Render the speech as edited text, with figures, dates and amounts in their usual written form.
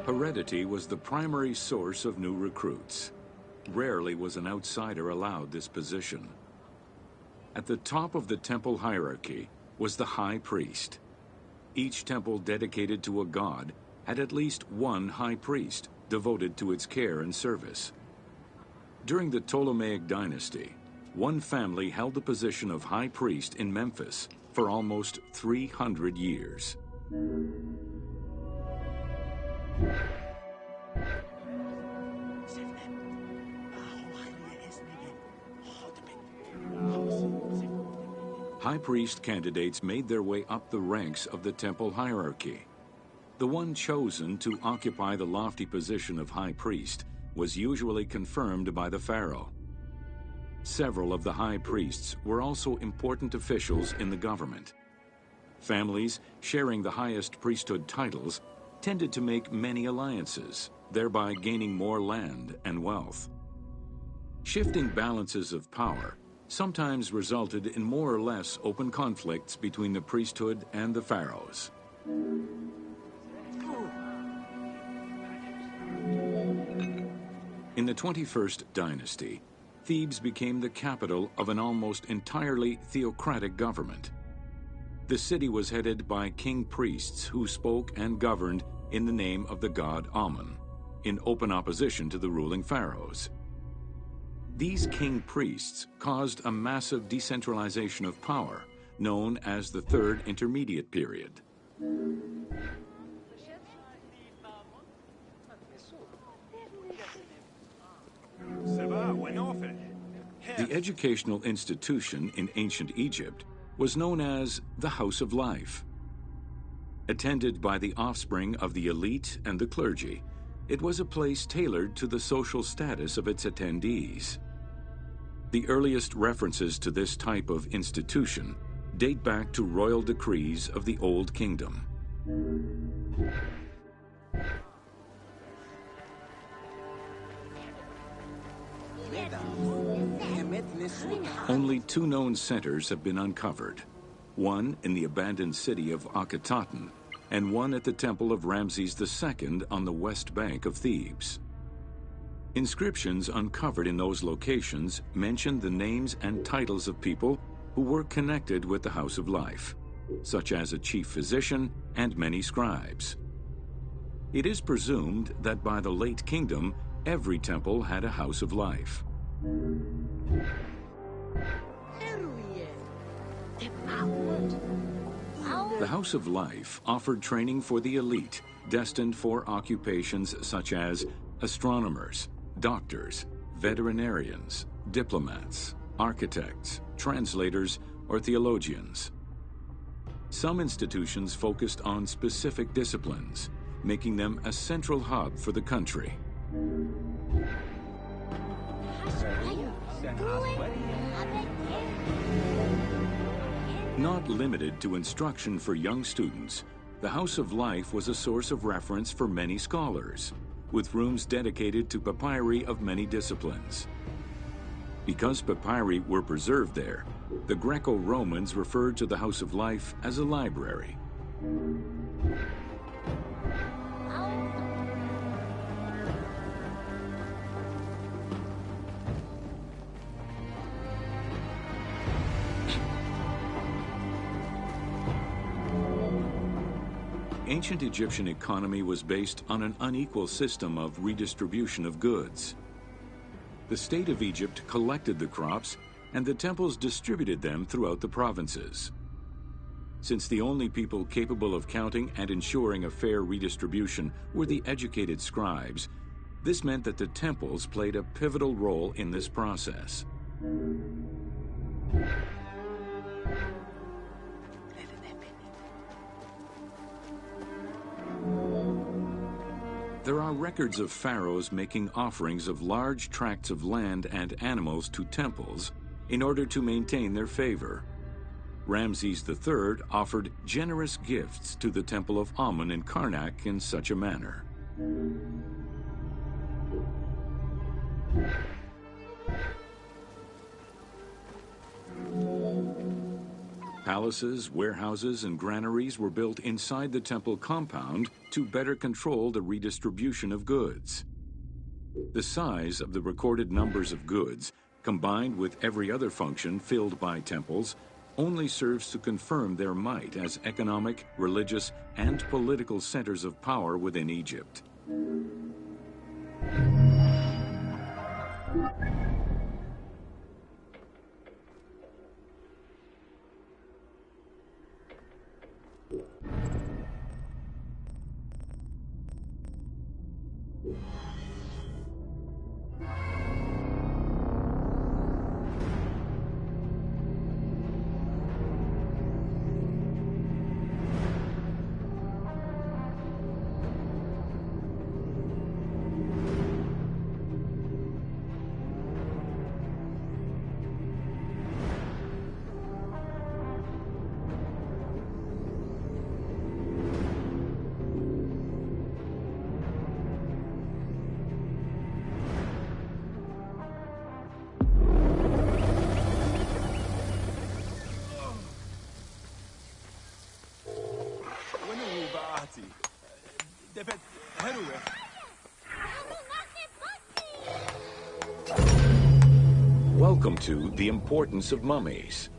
Heredity was the primary source of new recruits. Rarely was an outsider allowed this position. At the top of the temple hierarchy was the high priest. Each temple dedicated to a god had at least one high priest devoted to its care and service. During the Ptolemaic dynasty, one family held the position of high priest in Memphis for almost 300 years. High priest candidates made their way up the ranks of the temple hierarchy. The one chosen to occupy the lofty position of high priest was usually confirmed by the pharaoh. Several of the high priests were also important officials in the government. Families sharing the highest priesthood titles tended to make many alliances, thereby gaining more land and wealth. Shifting balances of power sometimes resulted in more or less open conflicts between the priesthood and the pharaohs. In the 21st dynasty, Thebes became the capital of an almost entirely theocratic government. The city was headed by king priests who spoke and governed in the name of the god Amun, in open opposition to the ruling pharaohs. These king priests caused a massive decentralization of power, known as the Third Intermediate Period. The educational institution in ancient Egypt was known as the House of Life. Attended by the offspring of the elite and the clergy, it was a place tailored to the social status of its attendees. The earliest references to this type of institution date back to royal decrees of the Old Kingdom. Only two known centers have been uncovered, one in the abandoned city of Akhetaten and one at the temple of Ramses II on the west bank of Thebes. Inscriptions uncovered in those locations mention the names and titles of people who were connected with the House of Life, such as a chief physician and many scribes. It is presumed that by the late kingdom, every temple had a House of Life. The House of Life offered training for the elite, destined for occupations such as astronomers, doctors, veterinarians, diplomats, architects, translators, or theologians. Some institutions focused on specific disciplines, making them a central hub for the country. Not limited to instruction for young students, the House of Life was a source of reference for many scholars, with rooms dedicated to papyri of many disciplines. Because papyri were preserved there, the Greco-Romans referred to the House of Life as a library. Ancient Egyptian economy was based on an unequal system of redistribution of goods. The state of Egypt collected the crops, and the temples distributed them throughout the provinces. Since the only people capable of counting and ensuring a fair redistribution were the educated scribes, this meant that the temples played a pivotal role in this process. There are records of pharaohs making offerings of large tracts of land and animals to temples in order to maintain their favor. Ramses III offered generous gifts to the temple of Amun in Karnak in such a manner. Palaces, warehouses, and granaries were built inside the temple compound to better control the redistribution of goods. The size of the recorded numbers of goods, combined with every other function filled by temples, only serves to confirm their might as economic, religious, and political centers of power within Egypt. Welcome to The Importance of Mummies.